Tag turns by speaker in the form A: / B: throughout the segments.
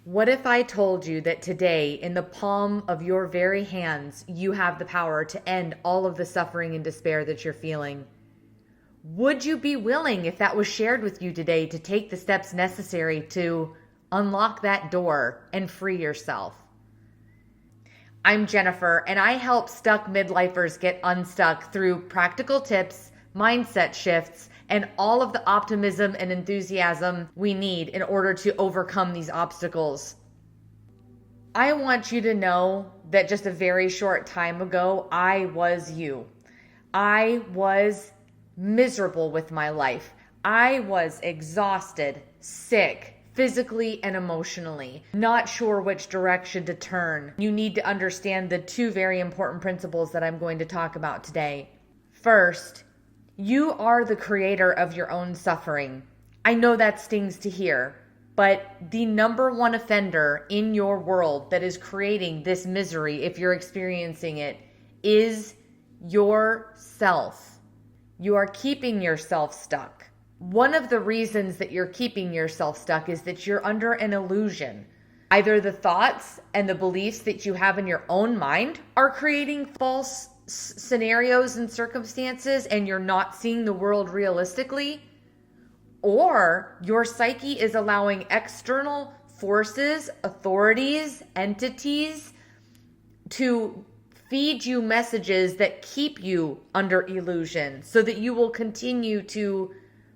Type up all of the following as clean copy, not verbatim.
A: What if I told you that today, in the palm of your very hands, you have the power to end all of the suffering and despair that you're feeling? Would you be willing, if that was shared with you today, to take the steps necessary to unlock that door and free yourself? I'm Jennifer, and I help stuck midlifers get unstuck through practical tips, mindset shifts, and all of the optimism and enthusiasm we need in order to overcome these obstacles. I want you to know that just a very short time ago, I was you. I was miserable with my life. I was exhausted, sick, physically and emotionally, not sure which direction to turn. You need to understand the two very important principles that I'm going to talk about today. First, you are the creator of your own suffering. I know that stings to hear, but the number one offender in your world that is creating this misery, if you're experiencing it, is yourself. You are keeping yourself stuck. One of the reasons that you're keeping yourself stuck is that you're under an illusion. Either the thoughts and the beliefs that you have in your own mind are creating false scenarios and circumstances, and you're not seeing the world realistically, or your psyche is allowing external forces, authorities, entities to feed you messages that keep you under illusion so that you will continue to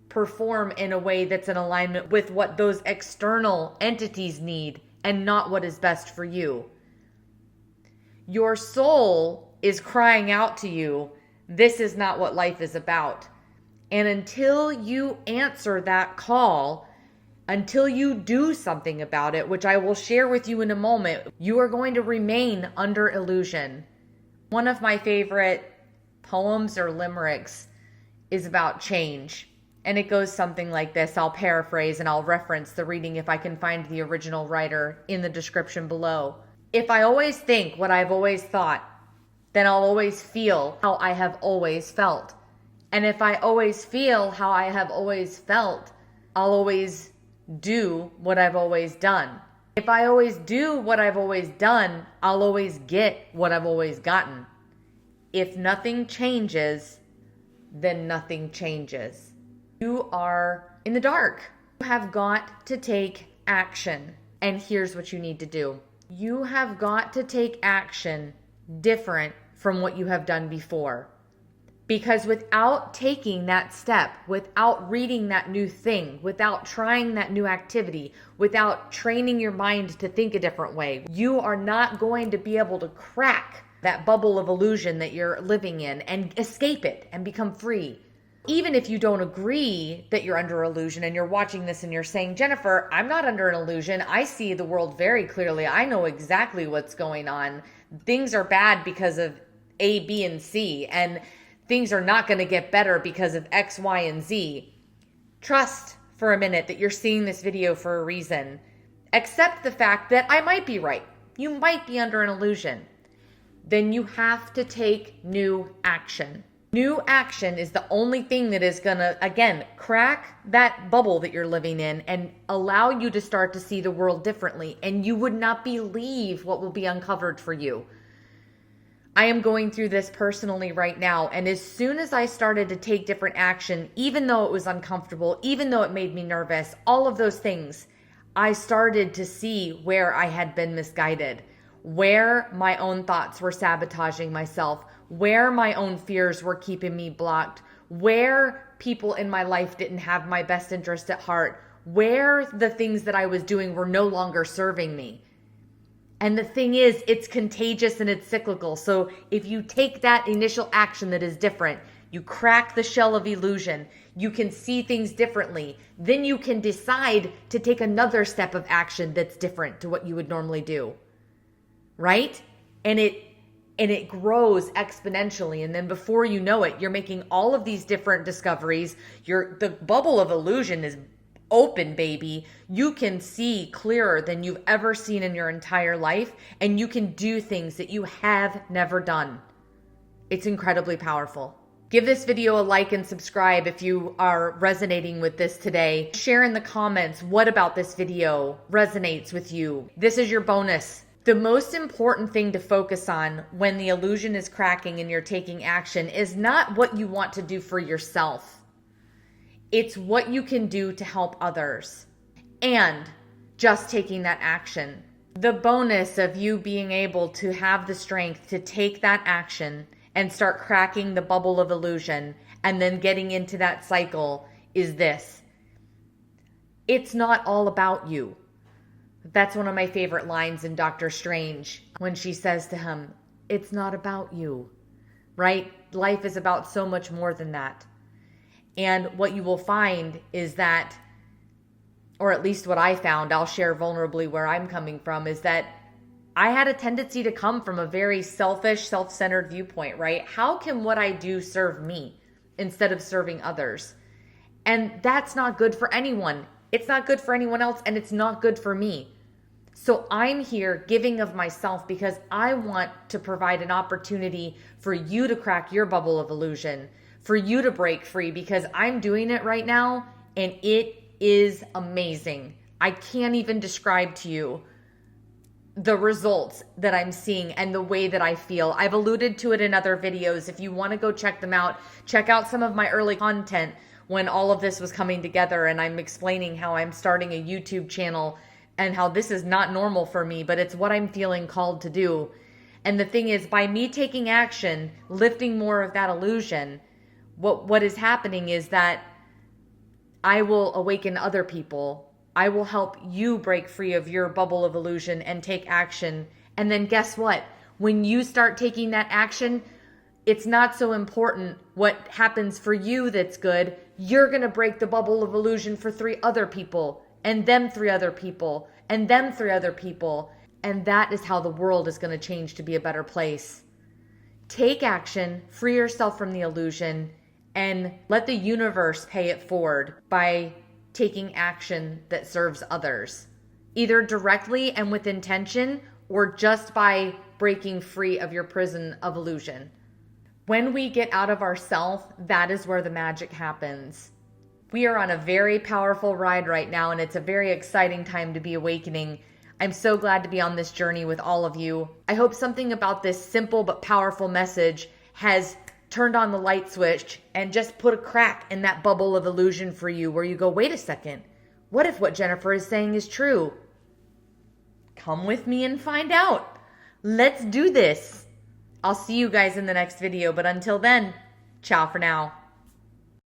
A: perform in a way that's in alignment with what those external entities need and not what is best for you. Your soul is crying out to you, this is not what life is about. And until you answer that call, until you do something about it, which I will share with you in a moment, you are going to remain under illusion. One of my favorite poems or limericks is about change. And it goes something like this. I'll paraphrase and I'll reference the reading if I can find the original writer in the description below. If I always think what I've always thought, then I'll always feel how I have always felt. And if I always feel how I have always felt, I'll always do what I've always done. If I always do what I've always done, I'll always get what I've always gotten. If nothing changes, then nothing changes. You are in the dark. You have got to take action. And here's what you need to do. You have got to take action different from what you have done before. Because without taking that step, without reading that new thing, without trying that new activity, without training your mind to think a different way, you are not going to be able to crack that bubble of illusion that you're living in and escape it and become free. Even if you don't agree that you're under illusion and you're watching this and you're saying, Jennifer, I'm not under an illusion. I see the world very clearly. I know exactly what's going on. Things are bad because of A, B, and C, and things are not going to get better because of X, Y, and Z. Trust for a minute that you're seeing this video for a reason. Accept the fact that I might be right. You might be under an illusion. Then you have to take new action. New action is the only thing that is going to, again, crack that bubble that you're living in and allow you to start to see the world differently. And you would not believe what will be uncovered for you. I am going through this personally right now. And as soon as I started to take different action, even though it was uncomfortable, even though it made me nervous, all of those things, I started to see where I had been misguided, where my own thoughts were sabotaging myself, where my own fears were keeping me blocked, where people in my life didn't have my best interest at heart, where the things that I was doing were no longer serving me. And the thing is, it's contagious and it's cyclical. So if you take that initial action that is different, you crack the shell of illusion, you can see things differently, then you can decide to take another step of action that's different to what you would normally do. Right? And it grows exponentially. And then before you know it, you're making all of these different discoveries. The bubble of illusion is open, baby. You can see clearer than you've ever seen in your entire life. And you can do things that you have never done. It's incredibly powerful. Give this video a like and subscribe if you are resonating with this today. Share in the comments what about this video resonates with you. This is your bonus. The most important thing to focus on when the illusion is cracking and you're taking action is not what you want to do for yourself. It's what you can do to help others and just taking that action. The bonus of you being able to have the strength to take that action and start cracking the bubble of illusion and then getting into that cycle is this. It's not all about you. That's one of my favorite lines in Doctor Strange when she says to him, it's not about you, right? Life is about so much more than that. And what you will find is that, or at least what I found, I'll share vulnerably where I'm coming from, is that I had a tendency to come from a very selfish, self-centered viewpoint, right? How can what I do serve me instead of serving others? And that's not good for anyone. It's not good for anyone else, and it's not good for me. So I'm here giving of myself because I want to provide an opportunity for you to crack your bubble of illusion, for you to break free, because I'm doing it right now and it is amazing. I can't even describe to you the results that I'm seeing and the way that I feel. I've alluded to it in other videos. If you want to go check them out, check out some of my early content when all of this was coming together and I'm explaining how I'm starting a YouTube channel and how this is not normal for me, but it's what I'm feeling called to do. And the thing is, by me taking action, lifting more of that illusion, what is happening is that I will awaken other people. I will help you break free of your bubble of illusion and take action. And then guess what? When you start taking that action, it's not so important what happens for you that's good. You're going to break the bubble of illusion for 3 other people, and them 3 other people, and them 3 other people. And that is how the world is going to change to be a better place. Take action, free yourself from the illusion, and let the universe pay it forward by taking action that serves others, either directly and with intention or just by breaking free of your prison of illusion. When we get out of ourself, that is where the magic happens. We are on a very powerful ride right now, and it's a very exciting time to be awakening. I'm so glad to be on this journey with all of you. I hope something about this simple but powerful message has turned on the light switch and just put a crack in that bubble of illusion for you where you go, wait a second, what if what Jennifer is saying is true? Come with me and find out. Let's do this. I'll see you guys in the next video, but until then, ciao for now.